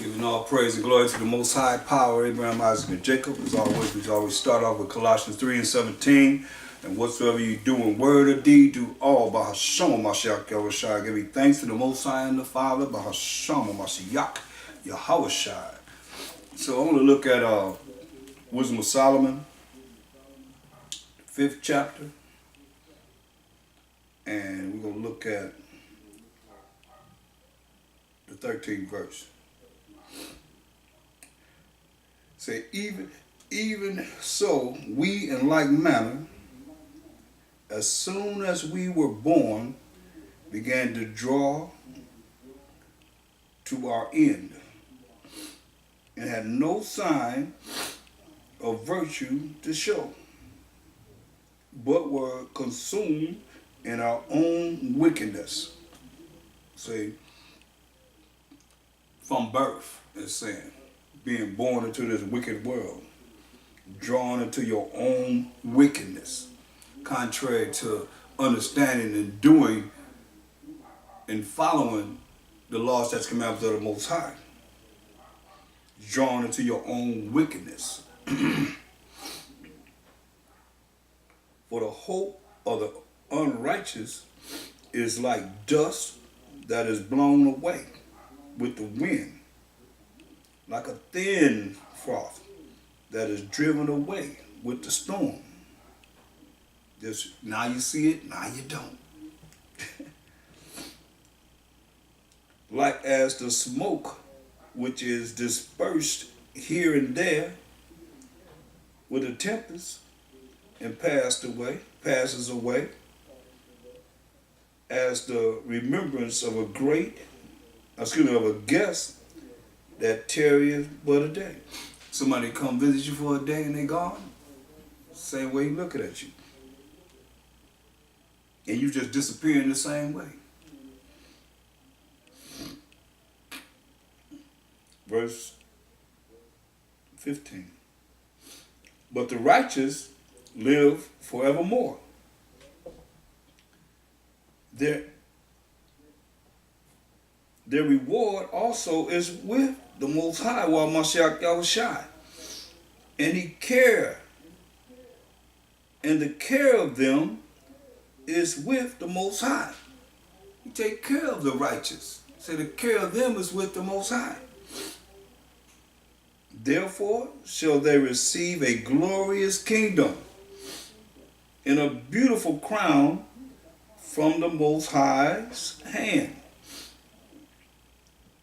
Giving all praise and glory to the Most High Power, Abraham, Isaac, and Jacob. As always, we always start off with Colossians 3 and 17. And whatsoever you do in word or deed, do all by Hashem Mashiach Yahushua. Giving thanks to the Most High and the Father by Hashem Mashiach Yahushua. So I want to look at Wisdom of Solomon, 5th chapter. And we're going to look at the 13th verse. Say, even so, we in like manner, as soon as we were born, began to draw to our end, and had no sign of virtue to show, but were consumed in our own wickedness. Say, from birth, it's saying, being born into this wicked world, drawn into your own wickedness, contrary to understanding and doing and following the laws, statutes, commandments of the Most High. Drawn into your own wickedness. For the hope of the unrighteous is like dust that is blown away with the wind, like a thin froth that is driven away with the storm. Just now you see it, now you don't. Like as the smoke which is dispersed here and there with a tempest and passes away, as the remembrance of a guest that tarrieth but a day. Somebody come visit you for a day and they gone, same way he looking at you. And you just disappear in the same way. Verse 15. But the righteous live forevermore. Their reward also is with the Most High, while Mashiach Yahushua. And the care of them is with the Most High. He take care of the righteous. So the care of them is with the Most High. Therefore shall they receive a glorious kingdom and a beautiful crown from the Most High's hand.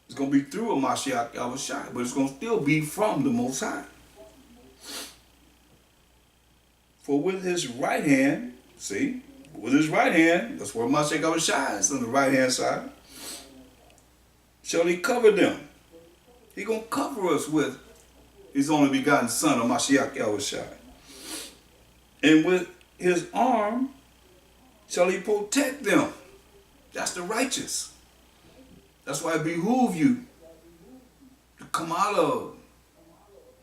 It's going to be through a Mashiach Yahushua, but it's going to still be from the Most High. For with his right hand, with his right hand, that's where Mashiach Yahushua is, on the right hand side, shall he cover them. He going to cover us with his only begotten Son, of Mashiach Yahushua. And with his arm shall he protect them. That's the righteous. That's why it behooves you to come out of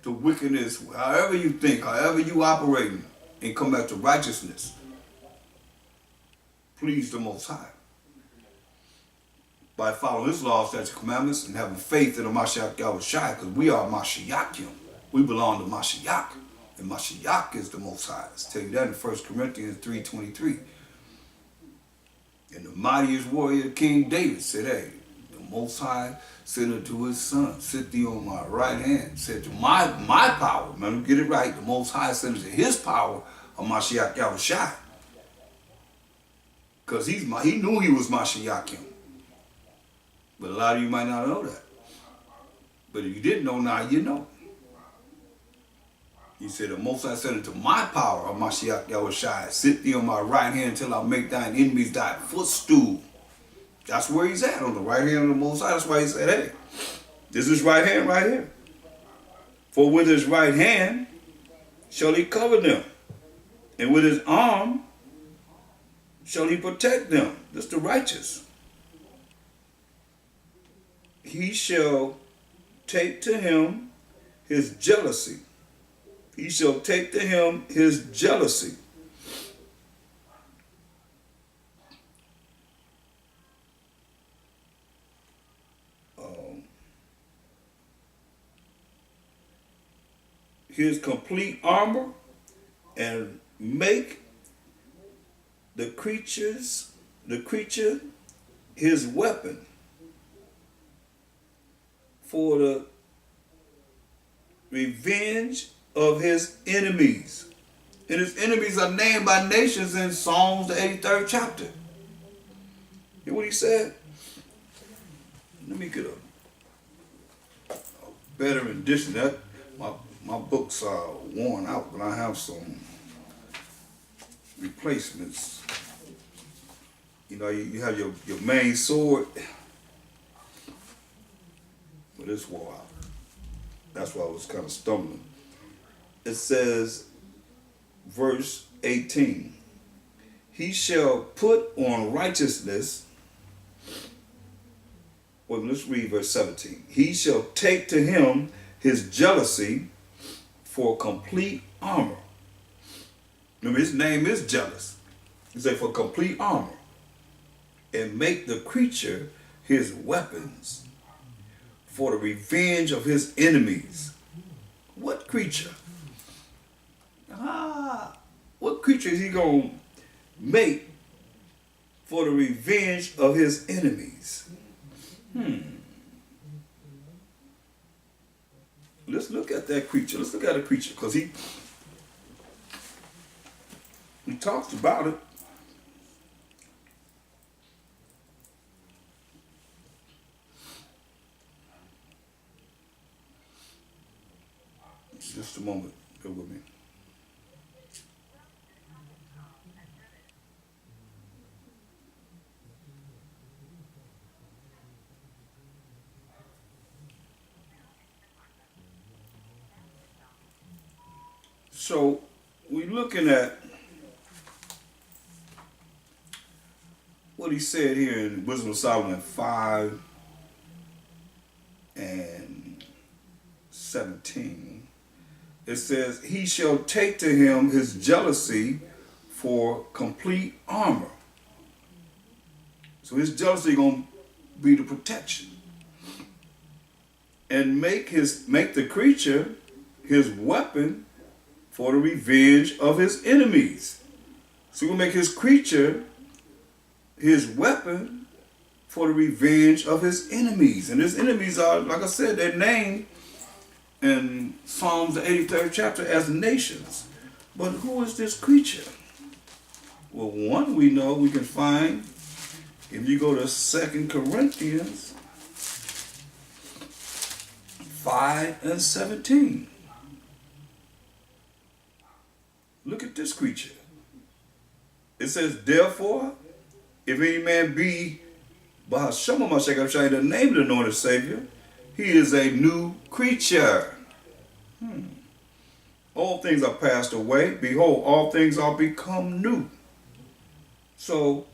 the wickedness, however you think, however you operating, and come back to righteousness. Please the Most High. By following his laws, statutes, commandments, and having faith in the Mashiach Yahushua, because we are Mashiachim. We belong to Mashiach. And Mashiach is the Most High. I'll tell you that in 1 Corinthians 3:23. And the mightiest warrior, King David, said, hey, the Most High said unto his son, sit thee on my right hand. Said to my power, remember, get it right, the Most High said unto his power of Mashiach Yahushua. Because he knew he was Mashiachim. But a lot of you might not know that. But if you didn't know, now you know. He said, the Most High said unto my power of Mashiach Yahushua, sit thee on my right hand until I make thine enemies thy footstool. That's where he's at, on the right hand of the Most High. That's why he said, hey, this is his right hand right here. For with his right hand shall he cover them, and with his arm shall he protect them. That's the righteous. He shall take to him his jealousy. He shall take to him his jealousy. his complete armor and make the creature his weapon for the revenge of his enemies. And his enemies are named by nations in Psalms, the 83rd chapter. Hear what he said? Let me get a better edition. That my books are worn out, but I have some replacements. You know, you have your main sword, but it's wore out. That's why I was kind of stumbling. It says, verse 18, he shall put on righteousness. Well, let's read verse 17. He shall take to him his jealousy for complete armor. Remember, his name is jealous. He said for complete armor. And make the creature his weapons for the revenge of his enemies. What creature? What creature is he going to make for the revenge of his enemies? Let's look at that creature. Let's look at a creature, because he talks about it. Just a moment. Go with me. So we're looking at what he said here in Wisdom of Solomon 5 and 17. It says, he shall take to him his jealousy for complete armor. So his jealousy going to be the protection. And make the creature his weapon for the revenge of his enemies. So we'll make his creature his weapon for the revenge of his enemies. And his enemies are, like I said, they're named in Psalms, the 83rd chapter, as nations. But who is this creature? Well, one we know we can find if you go to 2 Corinthians 5 and 17. Look at this creature. It says, therefore, if any man be by Hashem HaMashiach, the name of the anointed Savior, he is a new creature. All things are passed away. Behold, all things are become new. So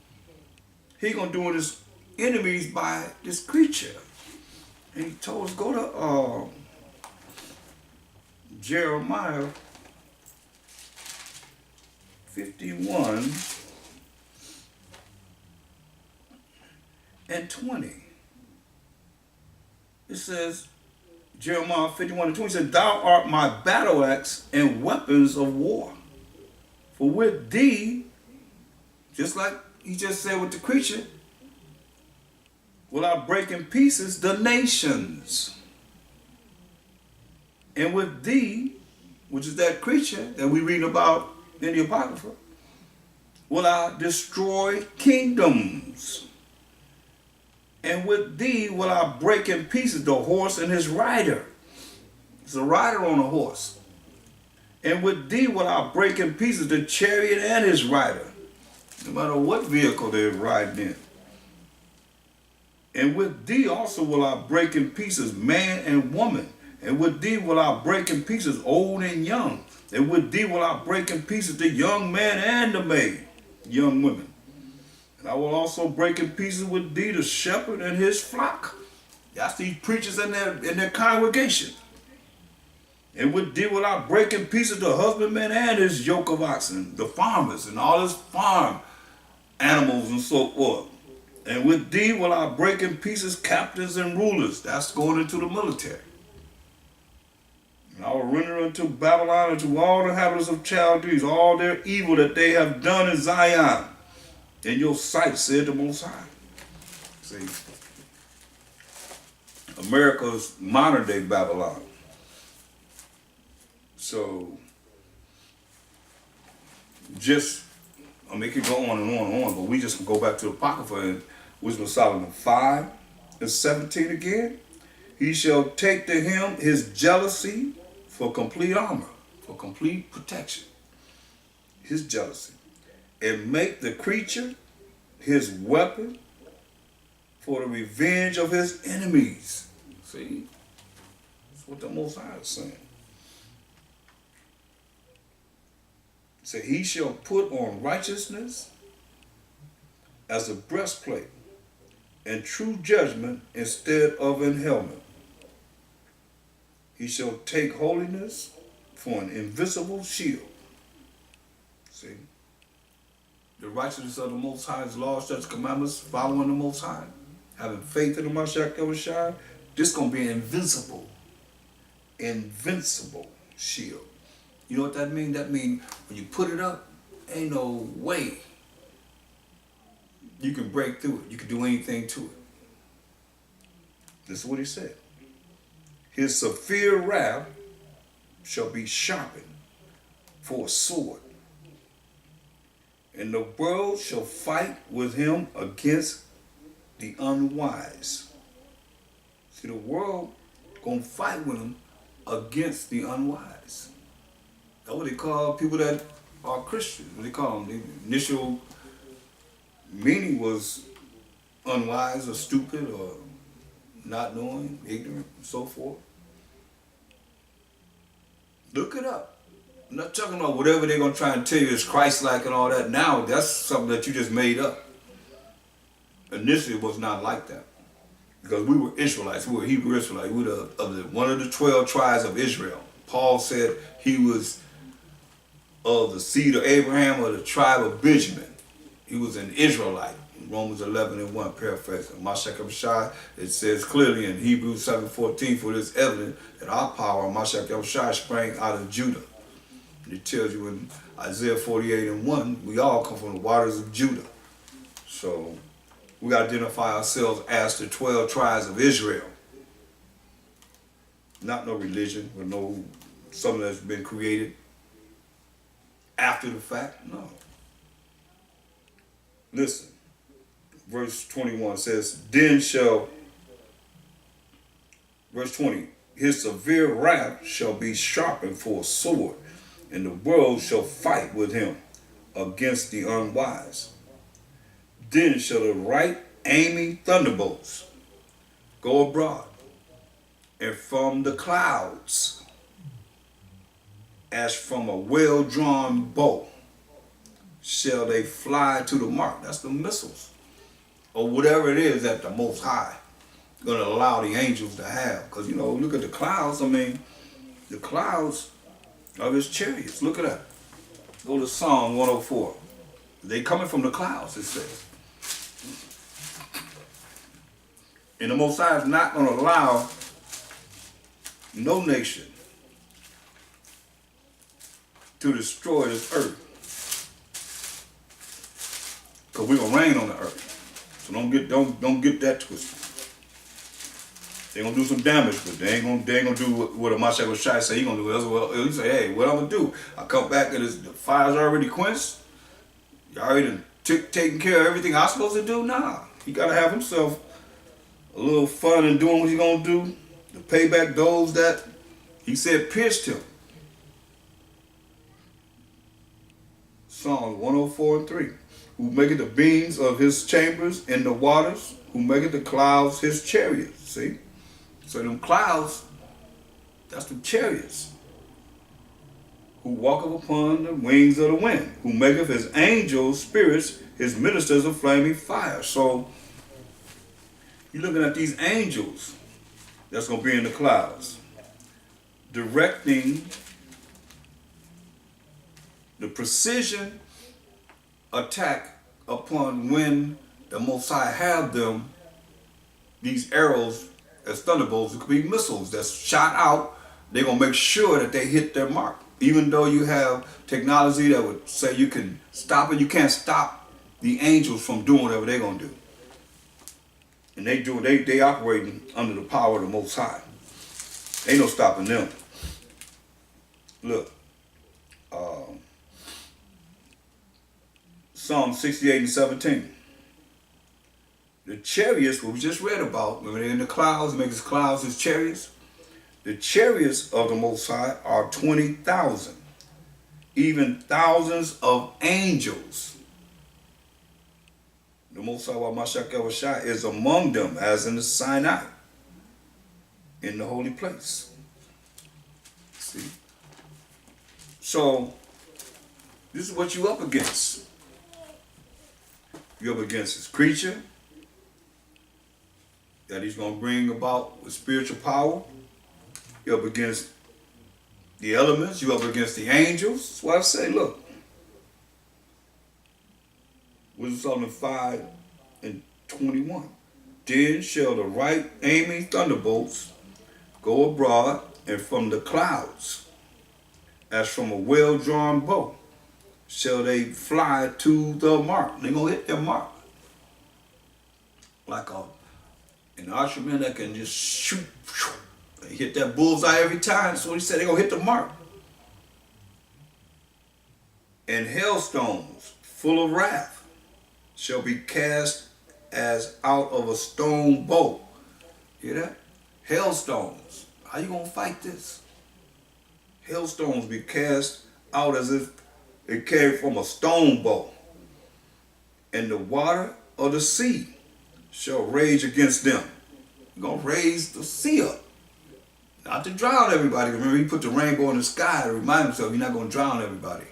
he gonna do his enemies by this creature. And he told us, go to Jeremiah 51 and 20. It says, Jeremiah 51 and 20 said, thou art my battle axe and weapons of war. For with thee, just like he just said with the creature, will I break in pieces the nations. And with thee, which is that creature that we read about in the Apocrypha, will I destroy kingdoms. And with thee will I break in pieces the horse and his rider. It's a rider on a horse. And with thee will I break in pieces the chariot and his rider, no matter what vehicle they're riding in. And with thee also will I break in pieces man and woman. And with thee will I break in pieces old and young. And with thee will I break in pieces the young man and the maid, young women. And I will also break in pieces with thee the shepherd and his flock. That's these preachers in their congregation. And with thee will I break in pieces the husbandman and his yoke of oxen, the farmers and all his farm animals and so forth. And with thee will I break in pieces captains and rulers. That's going into the military. And I will render unto Babylon and to all the inhabitants of Chaldees all their evil that they have done in Zion. In your sight, said the Most High. See, America's modern day Babylon. So, it could go on and on and on, but we just go back to the Apocrypha in Wisdom of Solomon 5 and 17 again. He shall take to him his jealousy for complete armor, for complete protection. His jealousy. And make the creature his weapon for the revenge of his enemies. See? That's what the Most High is saying. So he shall put on righteousness as a breastplate and true judgment instead of an helmet. He shall take holiness for an invisible shield. See? The righteousness of the Most High's laws, statutes, commandments, following the Most High, having faith in the Mashiach Yahushua, this is going to be an invincible shield. You know what that means? That means when you put it up, ain't no way you can break through it. You can do anything to it. This is what he said. His severe wrath shall be sharpened for a sword, and the world shall fight with him against the unwise. See, the world gonna fight with him against the unwise. That's what they call people that are Christians. What they call them. The initial meaning was unwise or stupid or not knowing, ignorant, and so forth. Look it up. I'm not talking about whatever they're going to try and tell you is Christ-like and all that. Now, that's something that you just made up. Initially, it was not like that. Because we were Israelites. We were Hebrew Israelites. We were one of the 12 tribes of Israel. Paul said he was of the seed of Abraham or the tribe of Benjamin. He was an Israelite. In Romans 11:1, paraphrasing. Mashiach Yahushua, it says clearly in Hebrews 7:14, for it is evident that our power, Mashiach Yahushua, sprang out of Judah. And it tells you in Isaiah 48:1, we all come from the waters of Judah. So we got to identify ourselves as the 12 tribes of Israel. Not no religion or no something that's been created after the fact. No. Listen. Verse 21 says, verse 20, his severe wrath shall be sharpened for a sword, and the world shall fight with him against the unwise. Then shall the right aiming thunderbolts go abroad, and from the clouds, as from a well-drawn bow, shall they fly to the mark. That's the missiles. Or whatever it is that the Most High going to allow the angels to have. Because, look at the clouds. The clouds of his chariots. Look at that. Go to Psalm 104. They coming from the clouds, it says. And the Most High is not going to allow no nation to destroy this earth. Because we're going to reign on the earth. So don't get that twisted. They're gonna do some damage, but they ain't gonna do what a Mashiach Yahushua say he gonna do. Well, he say, hey, what I'm gonna do? I come back and the fire's already quenched. You already taking care of everything I'm supposed to do? Nah. He gotta have himself a little fun in doing what he's gonna do to pay back those that he said pierced him. Psalms 104:3. Who maketh the beams of his chambers in the waters, who maketh the clouds his chariots. See? So them clouds, that's the chariots. Who walketh upon the wings of the wind, who maketh his angels spirits, his ministers of flaming fire. So you're looking at these angels that's going to be in the clouds, directing the precision attack upon when the Most High have these arrows as thunderbolts. It could be missiles that's shot out they're going to make sure that they hit their mark. Even though you have technology that would say you can stop it, you can't stop the angels from doing whatever they're going to do. And they operating under the power of the Most High. Ain't no stopping them. Look, Psalm 68 and 17. The chariots, what we just read about, when they're in the clouds, make his clouds his chariots. The chariots of the Most High are 20,000, even thousands of angels. The Most High Mashiach Yahushua is among them, as in the Sinai, in the holy place. See? So, this is what you're up against. You're up against this creature that he's going to bring about with spiritual power. You're up against the elements. You're up against the angels. That's why I say, look, Wisdom 5 and 21. Then shall the right aiming thunderbolts go abroad, and from the clouds, as from a well-drawn bow, shall they fly to the mark. They're going to hit their mark. Like an archerman that can just shoot. They hit that bullseye every time. So he said they're going to hit the mark. And hailstones full of wrath shall be cast as out of a stone bow. Hear that? Hailstones. How you going to fight this? Hailstones be cast out as if it came from a stone bow. And the water of the sea shall rage against them. You're going to raise the sea up. Not to drown everybody. Remember, he put the rainbow in the sky to remind himself he's not going to drown everybody.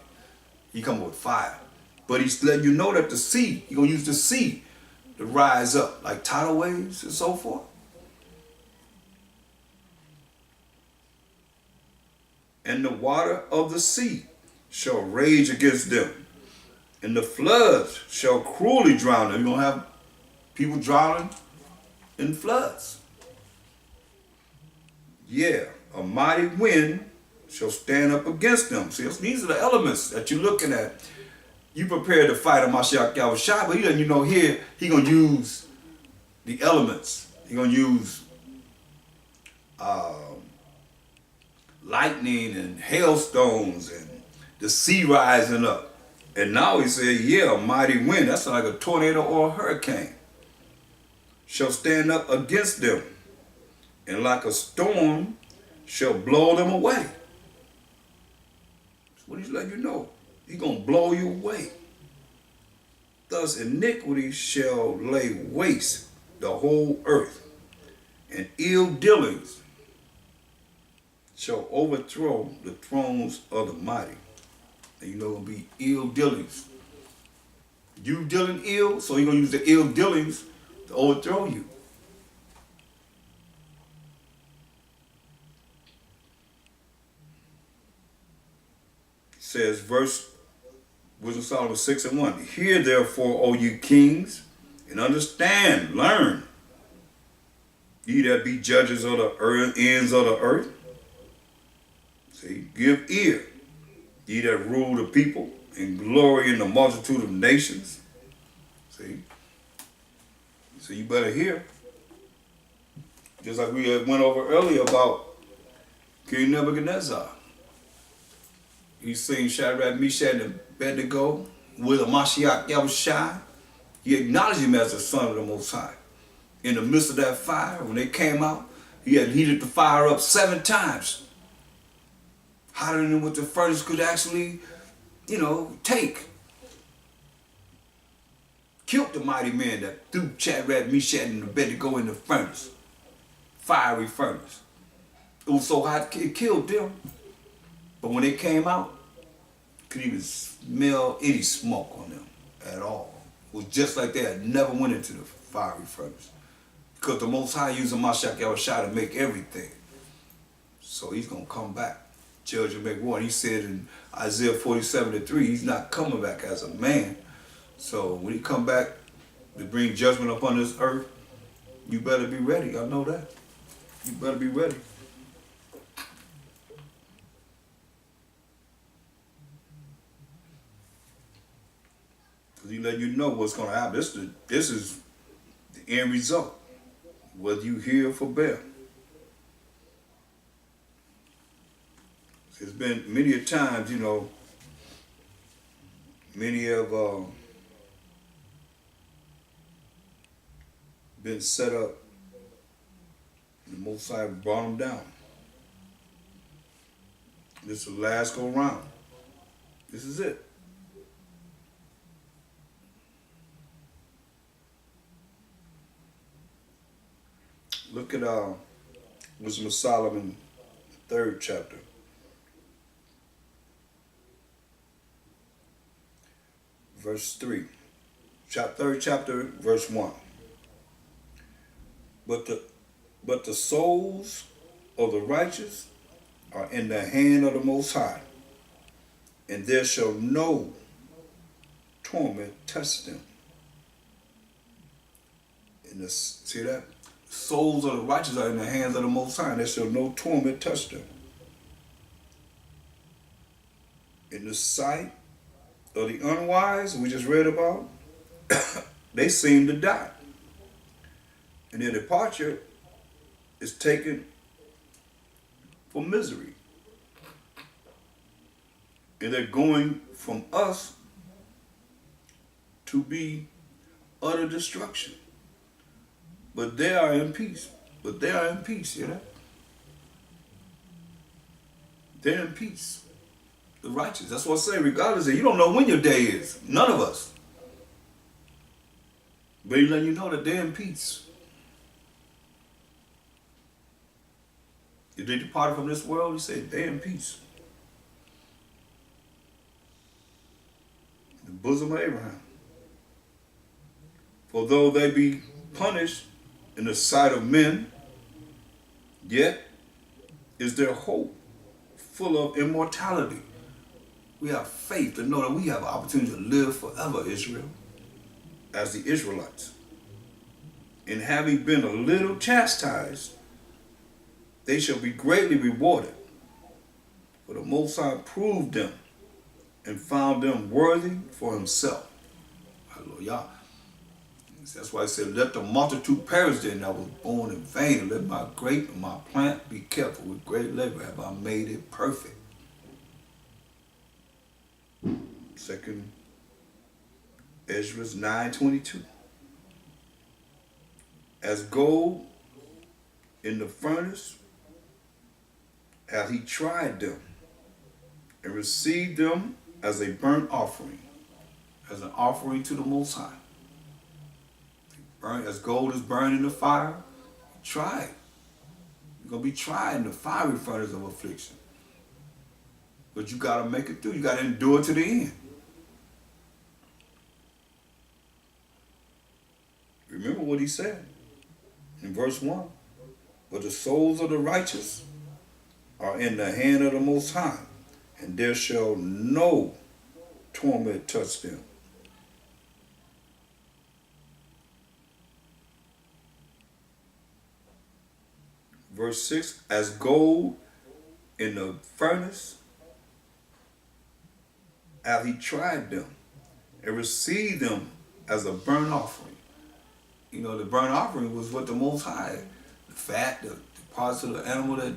He come with fire. But he's letting you know that the sea, he's going to use the sea to rise up, like tidal waves and so forth. And the water of the sea shall rage against them, and the floods shall cruelly drown them. You're going to have people drowning in floods. Yeah, a mighty wind shall stand up against them. See, these are the elements that you're looking at. You prepare to fight a Mashiach Yahushua, but he letting you know here, he going to use the elements. He going to use lightning and hailstones and the sea rising up. And now he said, yeah, a mighty wind, that's like a tornado or a hurricane, shall stand up against them, and like a storm shall blow them away. That's what he's letting you know. He's going to blow you away. Thus iniquity shall lay waste the whole earth, and ill dealings shall overthrow the thrones of the mighty. And you know it'll be ill dealings. You dealing ill, so he's going to use the ill dealings to overthrow you. It says, verse Wisdom Solomon 6 and 1. Hear therefore, O you kings, and understand, learn, ye that be judges of the ends of the earth. See, give ear, ye that rule the people, and glory in the multitude of nations. See? So you better hear. Just like we went over earlier about King Nebuchadnezzar. He's seen Shadrach, Meshach, and Abednego with a Mashiach Yahushua. He acknowledged him as the Son of the Most High. In the midst of that fire, when they came out, he had heated the fire up 7 times. Hotter than what the furnace could actually, take. Killed the mighty man that threw Shadrach, Meshach, and Abednego in the furnace. Fiery furnace. It was so hot it killed them. But when they came out, you couldn't even smell any smoke on them at all. It was just like they had never went into the fiery furnace. Because the Most High used Mashiach Yahushua to make everything. So he's going to come back, judge and make war. He said in Isaiah 47:3, he's not coming back as a man. So when he come back to bring judgment upon this earth, you better be ready. I know that. You better be ready. Because he let you know what's going to happen. This is the end result, whether you hear or forbear. There's been many a times, many have been set up. The Most High brought them down. This is the last go round. This is it. Look at Wisdom of Solomon, 3rd chapter. Verse 3. 3rd chapter, verse 1. But the souls of the righteous are in the hand of the Most High, and there shall no torment touch them. See that? Souls of the righteous are in the hands of the Most High, and there shall no torment touch them. In the sight of the unwise, we just read about, they seem to die. And their departure is taken for misery. And they're going from us to be utter destruction. But they are in peace. You know? They're in peace. The righteous. That's what I say, regardless of, you don't know when your day is. None of us. But he letting you know that they're in peace. If they departed from this world, he said, they're in peace. The bosom of Abraham. For though they be punished in the sight of men, yet is their hope full of immortality. We have faith to know that we have an opportunity to live forever, Israel, as the Israelites. And having been a little chastised, they shall be greatly rewarded. For the Most High proved them and found them worthy for himself. Hallelujah. That's why I said, let the multitude perish there, and I was born in vain, and let my grape and my plant be kept, for with great labor have I made it perfect. 2 Ezra 9:22. As gold in the furnace hath he tried them, and received them as a burnt offering, as an offering to the Most High. As gold is burned in the fire, try it. You're going to be tried in the fiery furnace of affliction. But you got to make it through. You got to endure to the end. Remember what he said in verse 1. But the souls of the righteous are in the hand of the Most High, and there shall no torment touch them. Verse 6, as gold in the furnace hath he tried them, and received them as a burnt offering. You know, the burnt offering was what the Most High, the fat, the parts of the animal that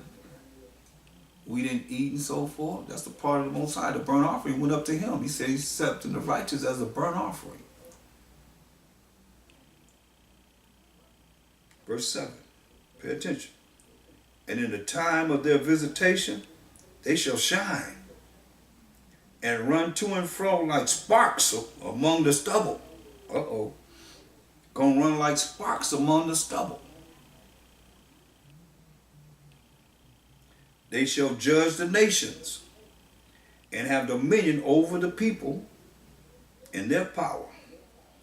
we didn't eat and so forth, that's the part of the Most High. The burnt offering went up to him. He said he's accepting the righteous as a burnt offering. Verse 7, pay attention. And in the time of their visitation, they shall shine and run to and fro like sparks among the stubble. Gonna run like sparks among the stubble. They shall judge the nations and have dominion over the people, and their power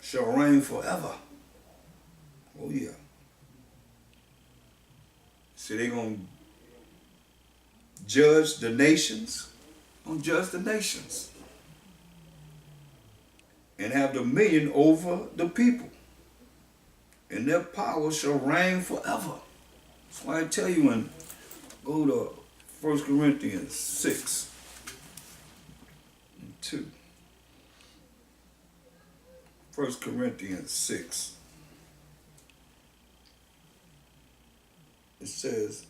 shall reign forever. Oh yeah. See, they're going to judge the nations. Going to judge the nations. And have dominion over the people. And their power shall reign forever. That's why I tell you, when go to 1 Corinthians 6 and 2. 1 Corinthians 6. It says,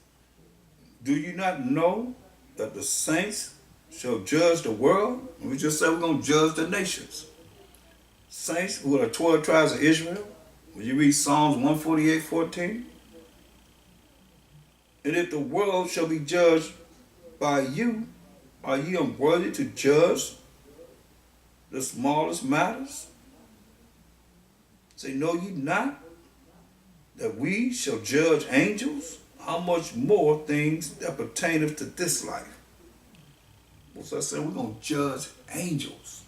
do you not know that the saints shall judge the world? And we just said we're going to judge the nations. Saints who are the 12 tribes of Israel. When you read Psalms 148:14, and if the world shall be judged by you, are ye unworthy to judge the smallest matters? Say, know ye not that we shall judge angels? How much more things that pertaineth to this life? What's I saying? We're going to judge angels.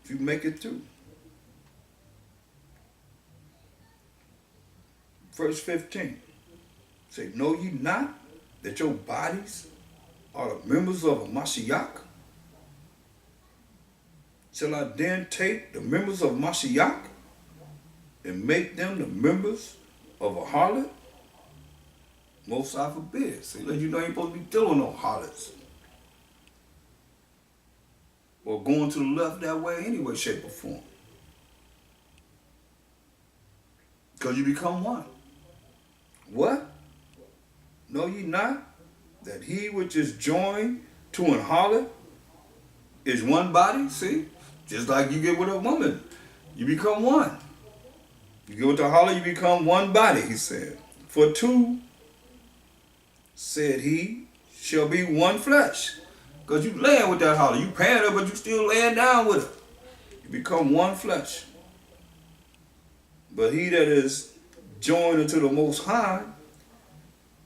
If you make it through. Verse 15. Say, know ye not that your bodies are the members of a Mashiach? Shall I then take the members of Mashiach and make them the members of a harlot? Most I forbid. See, let you know you ain't supposed to be dealing with no harlots. Or going to the left that way anyway, shape, or form. Because you become one. What? Know ye not that he which is joined to an harlot is one body? See? Just like you get with a woman. You become one. You get with the harlot, you become one body, he said. For two, said he, shall be one flesh. Because you laying with that harlot. You paying her, but you still laying down with her. You become one flesh. But he that is joined unto the Most High,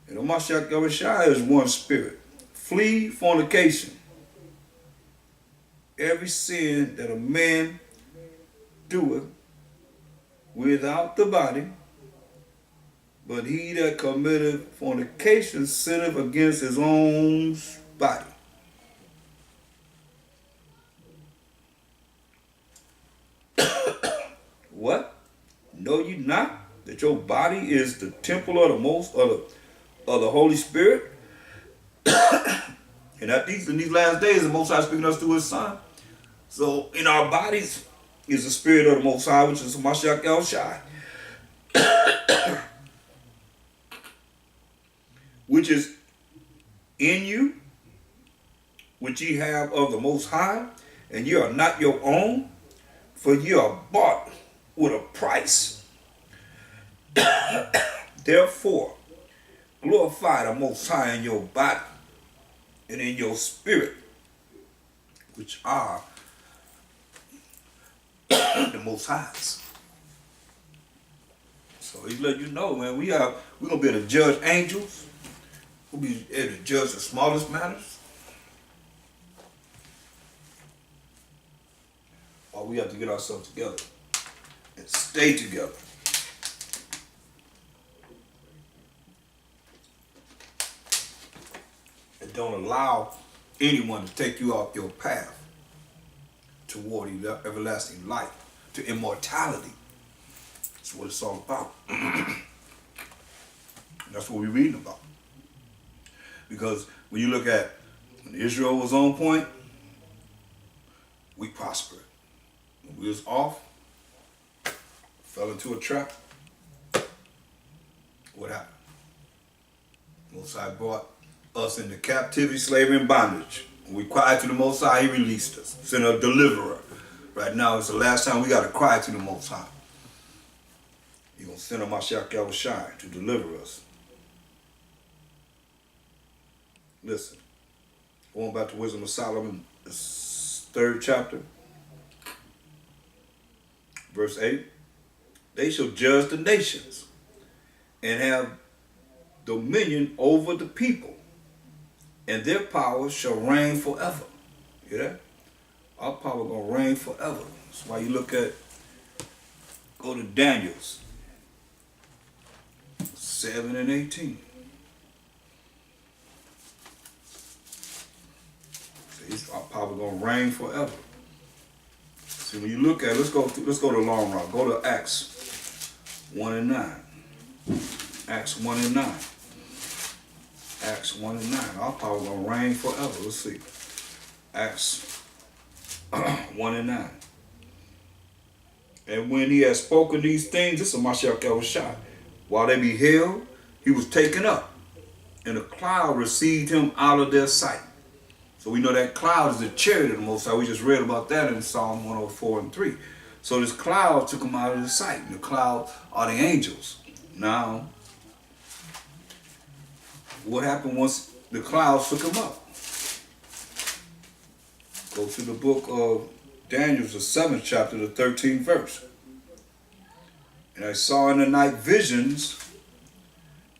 and the Mashiach Yahushua is one spirit. Flee fornication. Every sin that a man doeth without the body, but he that committeth fornication sinneth against his own body. What? Know ye not that your body is the temple of the Holy Spirit? And in these last days, the Most High is speaking us through his Son. So in our bodies is the Spirit of the Most High, which is Mashiach Yahushua, which is in you, which ye have of the Most High, and ye are not your own, for ye are bought with a price. Therefore, glorify the Most High in your body and in your spirit, which are the Most High's. So he's letting you know, man, we're gonna be able to judge angels. We'll be able to judge the smallest matters. Or we have to get ourselves together and stay together. And don't allow anyone to take you off your path toward everlasting life, to immortality. That's what it's all about. That's what we're reading about. Because when you look at when Israel was on point, we prospered. When we was off, fell into a trap, what happened? Most High brought us into captivity, slavery, and bondage. When we cried to the Most High, he released us, sent a deliverer. Right now, it's the last time we got to cry to the Most High. He's going to send a Mashiach Yahushua to deliver us. Listen, going back to Wisdom of Solomon, the 3rd chapter, verse 8. They shall judge the nations and have dominion over the people, and their power shall reign forever. You hear that? Our power gonna reign forever. That's why you look at, go to Daniel's 7 and 18. See, our power gonna reign forever. See, when you look at, let's go to the long run. Go to Acts 1 and 9. Acts 1 and 9. Acts 1 and 9. Our power gonna reign forever. Let's see. Acts 1 and 9. And when he had spoken these things, this is Mashiach Yahushua. While they beheld, he was taken up, and a cloud received him out of their sight. So we know that cloud is the chariot of the Most High. We just read about that in Psalm 104 and 3. So this cloud took him out of the sight. And the cloud are the angels. Now, what happened once the clouds took him up? Go to the book of Daniel, the 7th chapter, the 13th verse. And I saw in the night visions,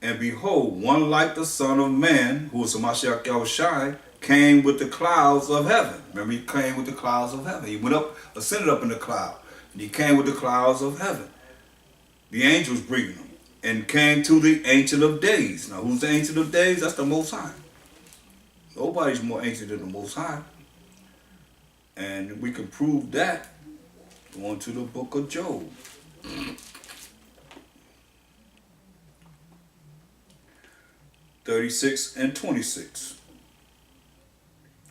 and behold, one like the Son of Man, who was the Mashiach Yahushua, came with the clouds of heaven. Remember, he came with the clouds of heaven. He went up, ascended up in the cloud, and he came with the clouds of heaven. The angels bringing him, and came to the Ancient of Days. Now, who's the Ancient of Days? That's the Most High. Nobody's more ancient than the Most High. And we can prove that going to the book of Job. 36 and 26.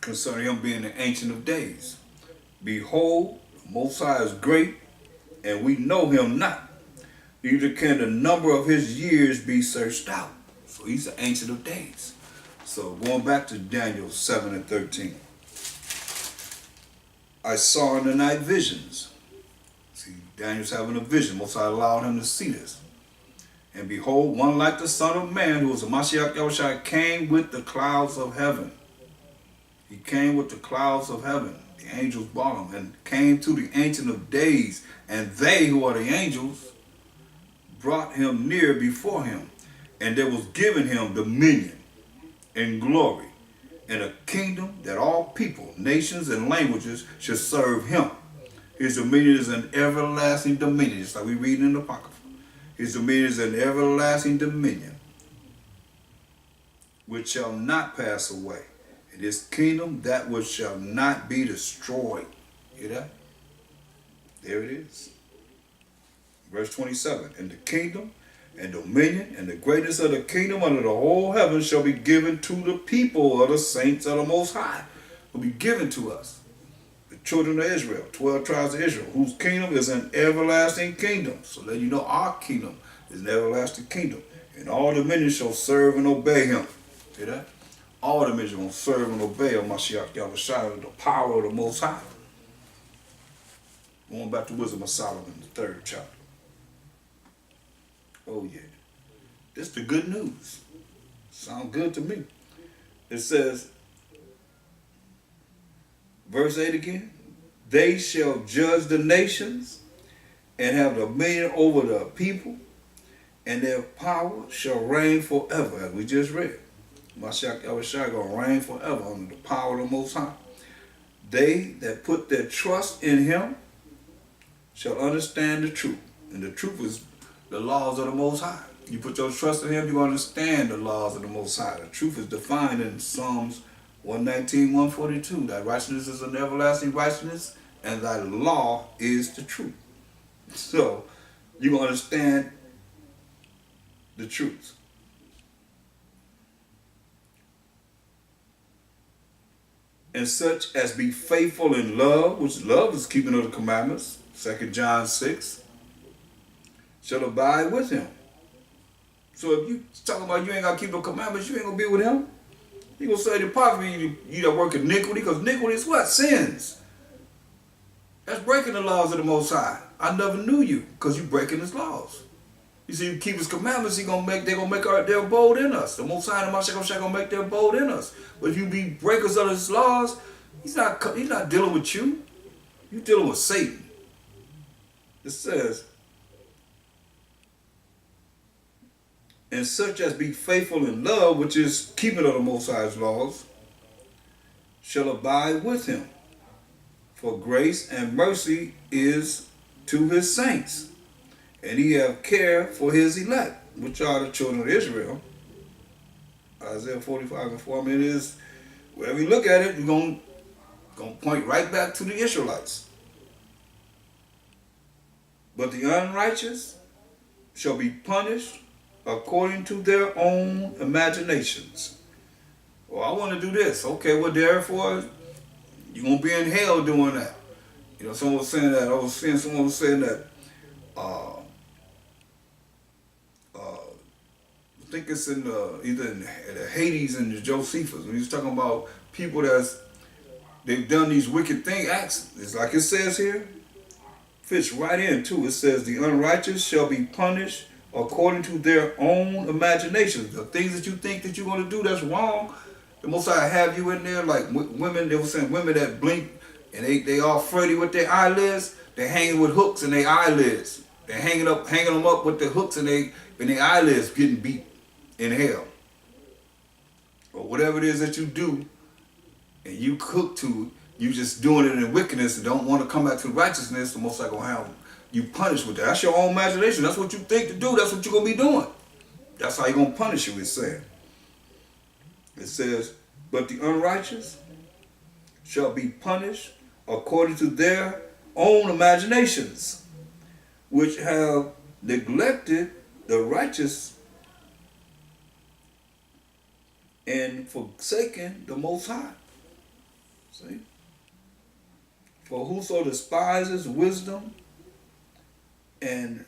Concerning him being the Ancient of Days. Behold, the Most High is great, and we know him not. Neither can the number of his years be searched out. So he's the Ancient of Days. So going back to Daniel 7 and 13. I saw in the night visions. See, Daniel's having a vision. Most High allowed him to see this. And behold, one like the Son of Man, who was the Mashiach Yahushua, came with the clouds of heaven. He came with the clouds of heaven. The angels brought him and came to the Ancient of Days. And they, who are the angels, brought him near before him. And there was given him dominion and glory and a kingdom that all people, nations, and languages should serve him. His dominion is an everlasting dominion. It's like we read in the Apocrypha. His dominion is an everlasting dominion which shall not pass away. And his kingdom that which shall not be destroyed. Hear that? There it is. Verse 27. And the kingdom and dominion and the greatness of the kingdom under the whole heaven shall be given to the people of the saints of the Most High. Will be given to us. The children of Israel, 12 tribes of Israel, whose kingdom is an everlasting kingdom. So let you know our kingdom is an everlasting kingdom. And all dominions shall serve and obey him. See that? All dominions will serve and obey Mashiach Yahushua, the power of the Most High. Going back to Wisdom of Solomon, the 3rd chapter. Oh yeah. This is the good news. Sound good to me. It says, verse 8 again, they shall judge the nations and have dominion over the people, and their power shall reign forever, as we just read. Mashiach Yahushua going to reign forever under the power of the Most High. They that put their trust in him shall understand the truth. And the truth is the laws of the Most High. You put your trust in him, you understand the laws of the Most High. The truth is defined in Psalms 119, 142. Thy righteousness is an everlasting righteousness, and thy law is the truth. So, you going to understand the truth. And such as be faithful in love, which love is keeping of the commandments, 2 John 6, shall abide with him. So if you talking about you ain't got to keep the commandments, you ain't going to be with him. He going to say, depart from me, you that work iniquity, because iniquity is what? Sins. That's breaking the laws of the Most High. I never knew you, because you breaking his laws. You see, you keep his commandments, they're going to make their abode in us. The Most High and the Mashiach going to make their abode in us. But if you be breakers of his laws, he's not dealing with you. You're dealing with Satan. It says, and such as be faithful in love, which is keeping of the Most High's laws, shall abide with him. For grace and mercy is to his saints, and he have care for his elect, which are the children of Israel. Isaiah 45 and 4. I mean, it is, wherever you look at it, you're going to point right back to the Israelites. But the unrighteous shall be punished according to their own imaginations. Well, I want to do this. Okay, well, therefore, you're going to be in hell doing that. You know, someone was saying that. I was seeing someone was saying that. Uh, I think it's in either in the Hades and the Josephus. When he's talking about people they've done these wicked things, acts. It's like it says here. Fits right in too. It says the unrighteous shall be punished according to their own imaginations. The things that you think that you're going to do that's wrong, the Most High have you in there. Like women, they were saying women that blink and they all flirty with their eyelids. They hanging with hooks in their eyelids. They hanging them up with the hooks in their eyelids, getting beat in hell. Or whatever it is that you do, and you cook to it. You just doing it in wickedness and don't want to come back to righteousness. The Most High gonna have you punished with that. That's your own imagination. That's what you think to do. That's what you're gonna be doing. That's how He gonna punish you. It's saying. It says, but the unrighteous shall be punished according to their own imaginations, which have neglected the righteous and forsaken the Most High. See? For whoso despises wisdom and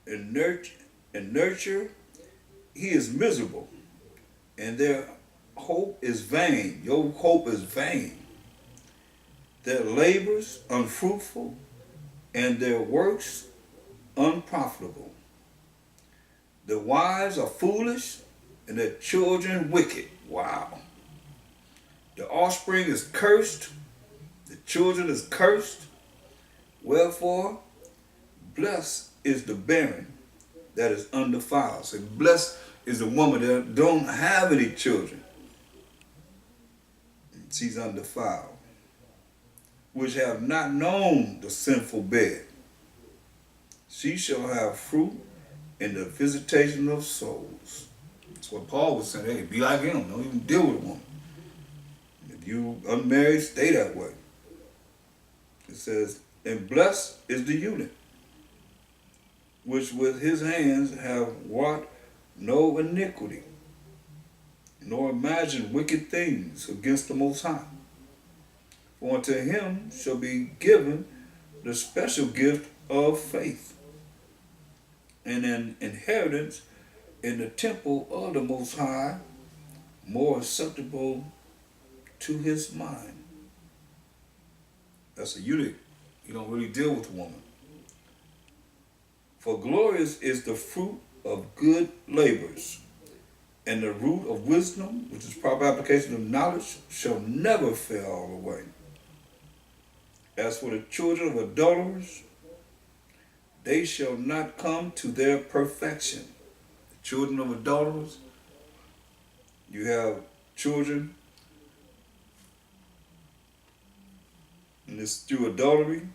nurture, he is miserable, and their hope is vain. Your hope is vain. Their labors unfruitful, and their works unprofitable. The wives are foolish, and their children wicked. Wow. The offspring is cursed, the children is cursed. Wherefore, blessed is the barren that is undefiled. So blessed is the woman that don't have any children. She's undefiled, which have not known the sinful bed. She shall have fruit in the visitation of souls. That's what Paul was saying. Hey, be like him. Don't even deal with a woman. If you unmarried, stay that way. It says, and blessed is the eunuch, which with his hands have wrought no iniquity, nor imagined wicked things against the Most High. For unto him shall be given the special gift of faith, and an inheritance in the temple of the Most High, more acceptable to his mind. That's a eunuch. You don't really deal with a woman. For glorious is the fruit of good labors, and the root of wisdom, which is proper application of knowledge, shall never fail away. As for the children of adulterers, they shall not come to their perfection. The children of adulterers, you have children, and it's through adultery,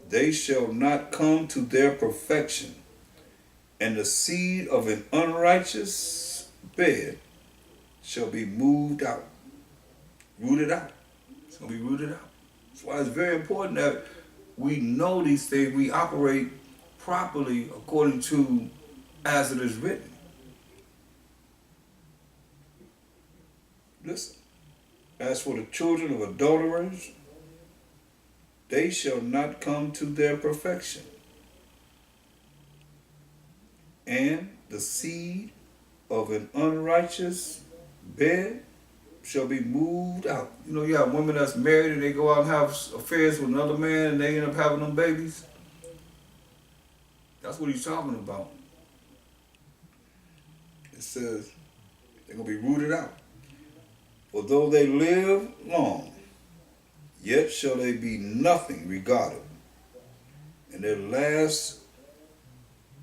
they shall not come to their perfection. And the seed of an unrighteous bed shall be moved out, rooted out. It's going to be rooted out. That's why it's very important that we know these things, we operate properly according to as it is written. Listen, as for the children of adulterers, they shall not come to their perfection. And the seed of an unrighteous bed shall be moved out. You know, you have women that's married and they go out and have affairs with another man and they end up having them babies. That's what he's talking about. It says they're going to be rooted out. For though they live long, yet shall they be nothing regarded, and their last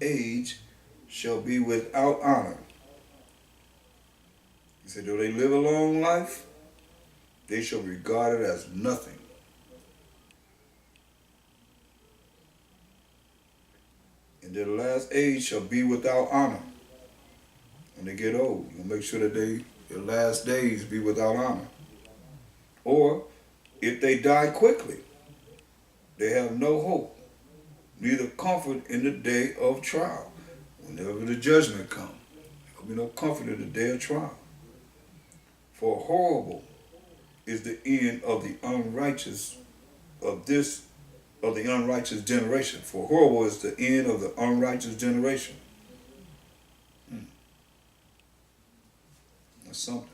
age shall be without honor. He said, though they live a long life, they shall be regarded as nothing. And their last age shall be without honor. When they get old, you'll make sure that their last days be without honor. Or if they die quickly, they have no hope, neither comfort in the day of trial. Whenever the judgment comes, there will be no comfort in the day of trial. For horrible is the end of the unrighteous of this of the unrighteous generation. For horrible is the end of the unrighteous generation. That's something.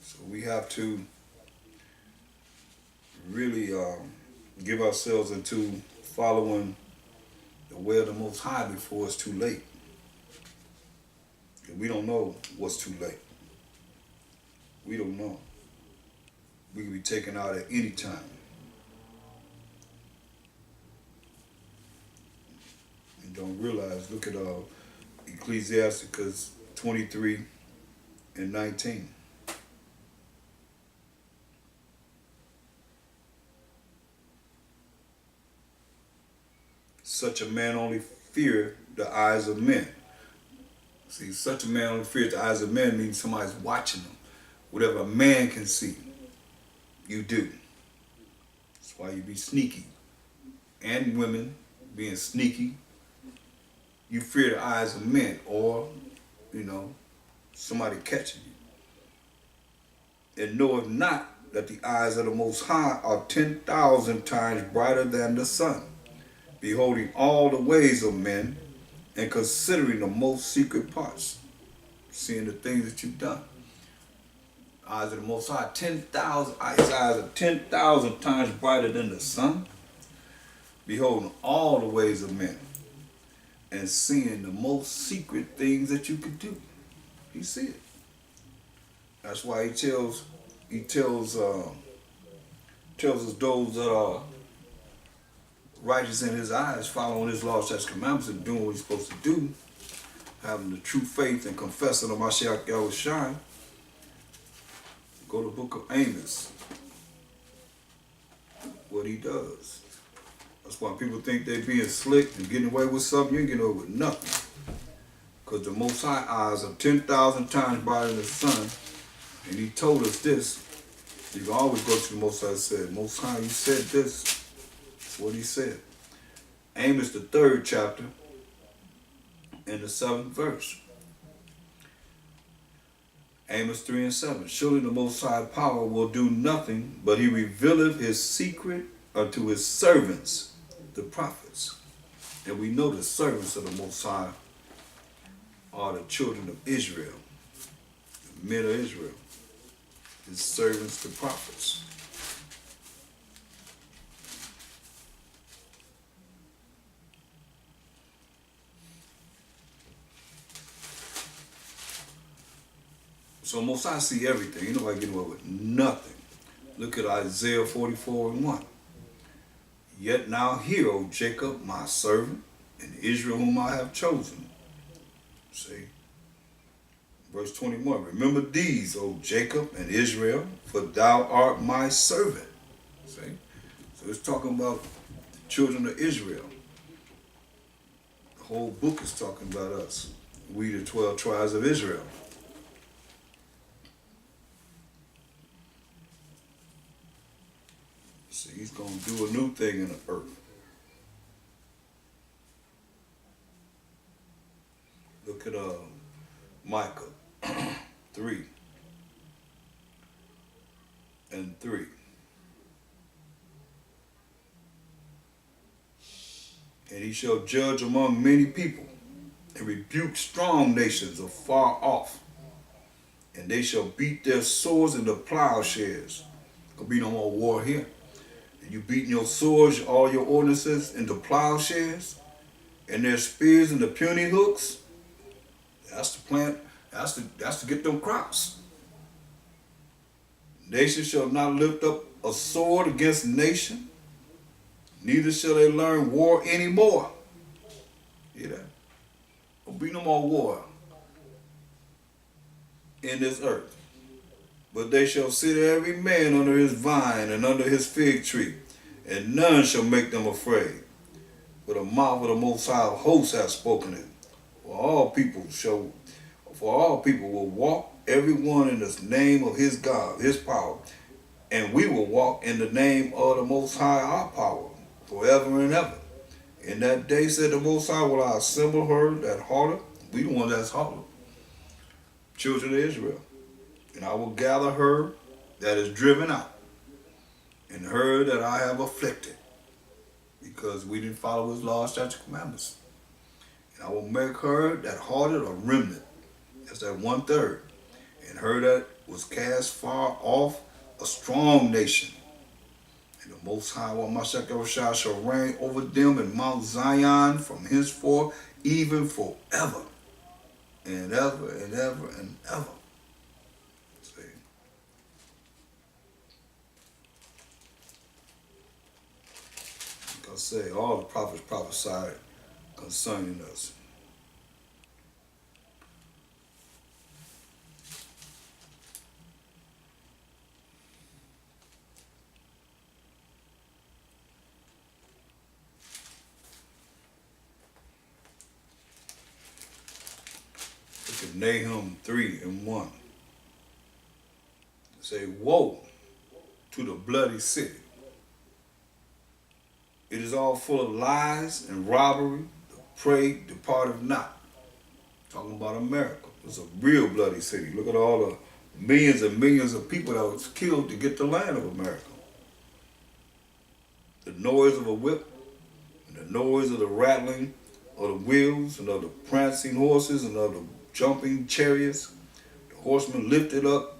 So we have to really give ourselves into following the way of the Most High before it's too late. And we don't know what's too late. We don't know. We can be taken out at any time. And don't realize, look at Ecclesiasticus 23:19. Such a man only fear the eyes of men. See, such a man only fears the eyes of men means somebody's watching them. Whatever a man can see, you do. That's why you be sneaky. And women being sneaky. You fear the eyes of men, or, somebody catching you. And knoweth not that the eyes of the Most High are 10,000 times brighter than the sun, beholding all the ways of men, and considering the most secret parts, seeing the things that you've done. Eyes of the Most High, his eyes are 10,000 times brighter than the sun, beholding all the ways of men, and seeing the most secret things that you could do. He see it. That's why he tells us those that are righteous in his eyes, following his laws, statutes, commandments, and doing what he's supposed to do, having the true faith and confessing of Mashiach Yahushua. Go to the book of Amos. What he does. That's why people think they being slick and getting away with something. You ain't getting away with nothing. Because the Most High eyes are 10,000 times brighter than the sun. And he told us this. You can always go to the Most High and say, Most High, you said this. That's what he said. Amos, the 3rd chapter, and the 7th verse. Amos 3:7. Surely the Most High power will do nothing, but he revealeth his secret unto his servants, the prophets. And we know the servants of the Most High are the children of Israel, the men of Israel, his servants, the prophets. So Most High see everything. You know I get away with nothing. Look at Isaiah 44:1. Yet now hear, O Jacob, my servant, and Israel whom I have chosen. See? Verse 21. Remember these, O Jacob and Israel, for thou art my servant. See? So it's talking about the children of Israel. The whole book is talking about us. We, the 12 tribes of Israel. See, he's going to do a new thing in the earth. Look at Micah 3:3. And he shall judge among many people, and rebuke strong nations afar off. And they shall beat their swords into plowshares. There'll be no more war here. And you beating your swords, all your ordinances, into plowshares, and their spears into puny hooks. That's the plan. That's to get them crops. Nation shall not lift up a sword against nation, neither shall they learn war anymore. Hear that? There'll be no more war in this earth. But they shall sit every man under his vine and under his fig tree, and none shall make them afraid. For the mouth of the Most High of hosts hath spoken it. For all people will walk, every one in the name of his God, his power, and we will walk in the name of the Most High, our power, forever and ever. In that day, said the Most High, will I assemble her that harlot? We the one that's harlot, children of Israel. And I will gather her that is driven out, and her that I have afflicted, because we didn't follow his laws, statutes, commandments. And I will make her that harlot a remnant. That's that 1/3. And her that was cast far off, a strong nation. And the Most High, Mashiach shall reign over them in Mount Zion from henceforth, even forever, and ever and ever and ever. See? Like I say, all the prophets prophesied concerning us. Look at Nahum 3:1. Say, woe to the bloody city. It is all full of lies and robbery. The prey departeth not. Talking about America. It's a real bloody city. Look at all the millions and millions of people that was killed to get the land of America. The noise of a whip, and the noise of the rattling of the wheels, and of the prancing horses, and of the jumping chariots. The horsemen lifted up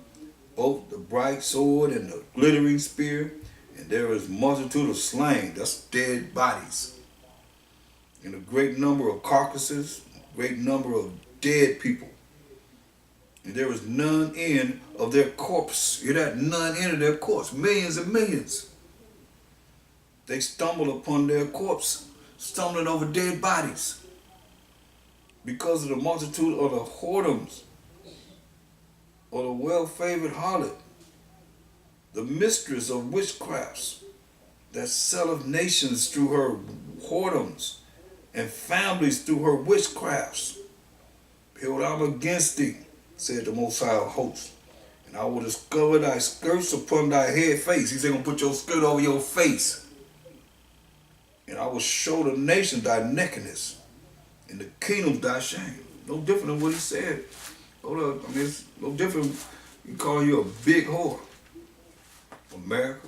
both the bright sword and the glittering spear, and there is multitude of slain, that's dead bodies, and a great number of carcasses, a great number of dead people. And there is none end of their corpse. Hear that? None end of their corpse. Millions and millions. They stumble upon their corpse, stumbling over dead bodies, because of the multitude of the whoredoms, or the well-favored harlot, the mistress of witchcrafts, that selleth nations through her whoredoms, and families through her witchcrafts. Behold, I'm against thee, said the Most High of hosts, and I will discover thy skirts upon thy head face. He's going to put your skirt over your face. And I will show the nation thy nakedness, and the kingdom thy shame. No different than what he said. Hold up, I mean, it's no different. You call you a big whore, America.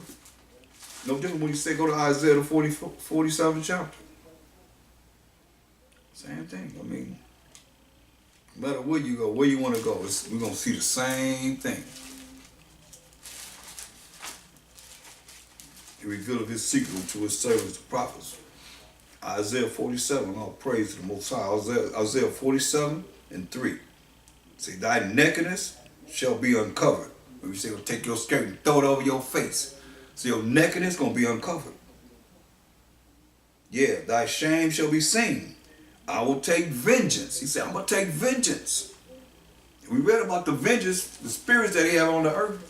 No different when you say go to Isaiah the 47th chapter. Same thing. I mean, no matter where you go, where you want to go, we're going to see the same thing. He revealed his secret to his servants, the prophets. Isaiah 47, all praise to the Most High. Isaiah 47:3. Say, thy nakedness shall be uncovered. When you say, well, take your skirt and throw it over your face. So your nakedness is going to be uncovered. Yeah, thy shame shall be seen. I will take vengeance. He said, I'm going to take vengeance. We read about the vengeance, the spirits that he had on the earth.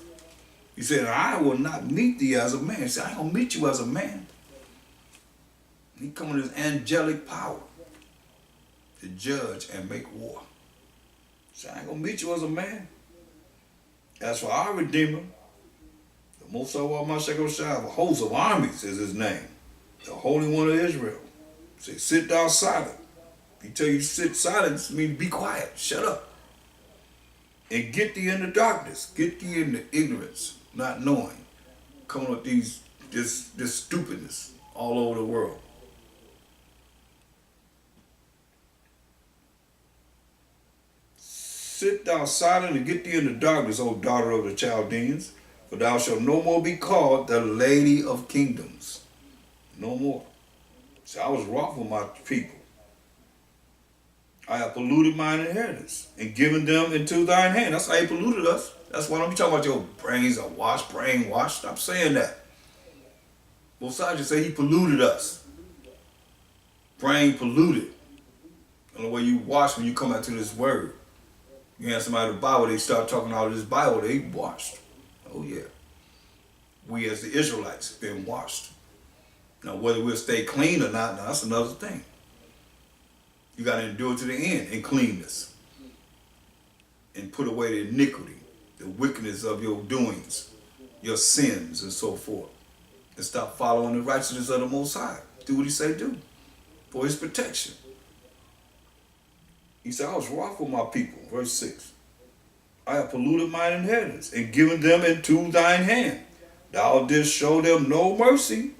He said, I will not meet thee as a man. He said, I ain't going to meet you as a man. He come with his angelic power to judge and make war. So I ain't gonna meet you as a man. As for our Redeemer, the Most High Mashiach, a host of armies is his name, the Holy One of Israel. Say, sit down silent. He tell you to sit silent, means be quiet, shut up. And get thee in the darkness, get thee in the ignorance, not knowing, coming with this stupidness all over the world. Sit thou silent and get thee in the darkness, O daughter of the Chaldeans, for thou shalt no more be called the Lady of Kingdoms. No more. See, I was wroth with my people. I have polluted mine inheritance and given them into thine hand. That's how he polluted us. That's why I'm talking about your brains are washed, brainwashed. Stop saying that. Both sides just say he polluted us. Brain polluted. And the way you wash when you come out to this word. You have somebody in the Bible, they start talking out of this Bible, they washed. Oh yeah. We as the Israelites been washed. Now whether we'll stay clean or not, now that's another thing. You got to endure to the end in cleanness. And put away the iniquity, the wickedness of your doings, your sins and so forth. And stop following the righteousness of the Most High. Do what he say do. for his protection. He said, I was wroth with my people, verse 6. I have polluted mine inheritance and given them into thine hand. Thou didst show them no mercy.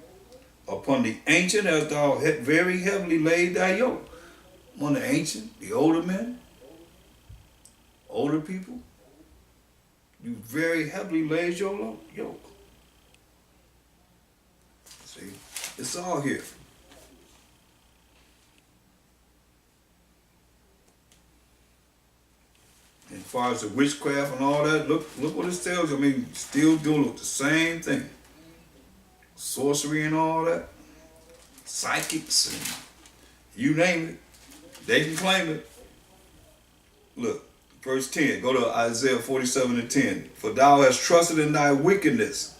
Upon the ancient hast thou very heavily laid thy yoke. On the ancient, the older men, older people, you very heavily laid your yoke. See, it's all here. And as far as the witchcraft and all that, look what it tells you. I mean, still dealing with the same thing. Sorcery and all that. Psychics and you name it. They can claim it. Look, verse 10. Go to Isaiah 47:10. For thou hast trusted in thy wickedness.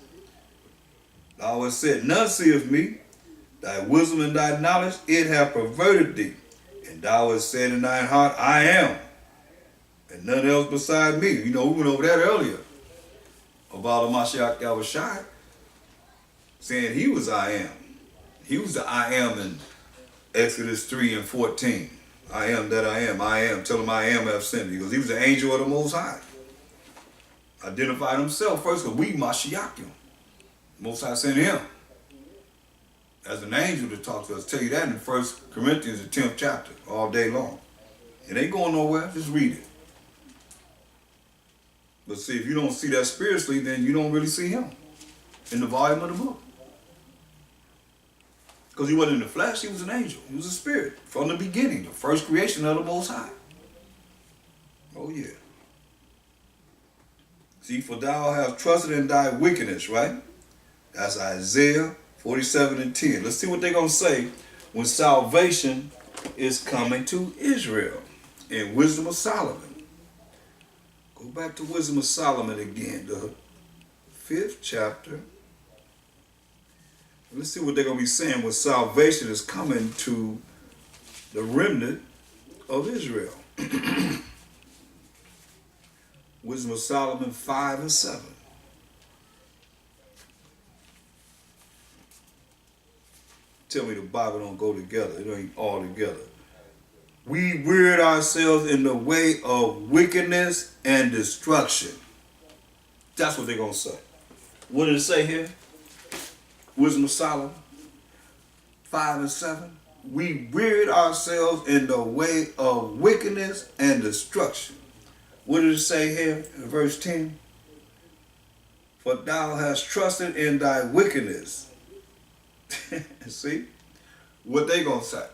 Thou hast said, none seeth me. Thy wisdom and thy knowledge, it hath perverted thee. And thou hast said in thine heart, I am. And none else beside me. You know, we went over that earlier. About Mashiach Yahushua saying he was I am. He was the I am in Exodus 3:14. I am that I am. I am. Tell him I am have sent me. Because he was the angel of the Most High. Identified himself first because we Mashiach him. Most High sent him as an angel to talk to us. Tell you that in 1 Corinthians, the 10th chapter, all day long. It ain't going nowhere. Just read it. But see, if you don't see that spiritually, then you don't really see him in the volume of the book. Because he wasn't in the flesh, he was an angel. He was a spirit from the beginning, the first creation of the Most High. Oh, yeah. See, for thou hast trusted in thy wickedness, right? That's Isaiah 47:10. Let's see what they're going to say when salvation is coming to Israel in Wisdom of Solomon. Go back to Wisdom of Solomon again, the 5th chapter. Let's see what they're going to be saying when salvation is coming to the remnant of Israel. Wisdom of Solomon 5:7. Tell me the Bible don't go together. It ain't all together. We weird ourselves in the way of wickedness and destruction. That's what they're going to say. What did it say here? Wisdom of Solomon 5:7. We weird ourselves in the way of wickedness and destruction. What did it say here in verse 10? For thou hast trusted in thy wickedness. See? What they going to say?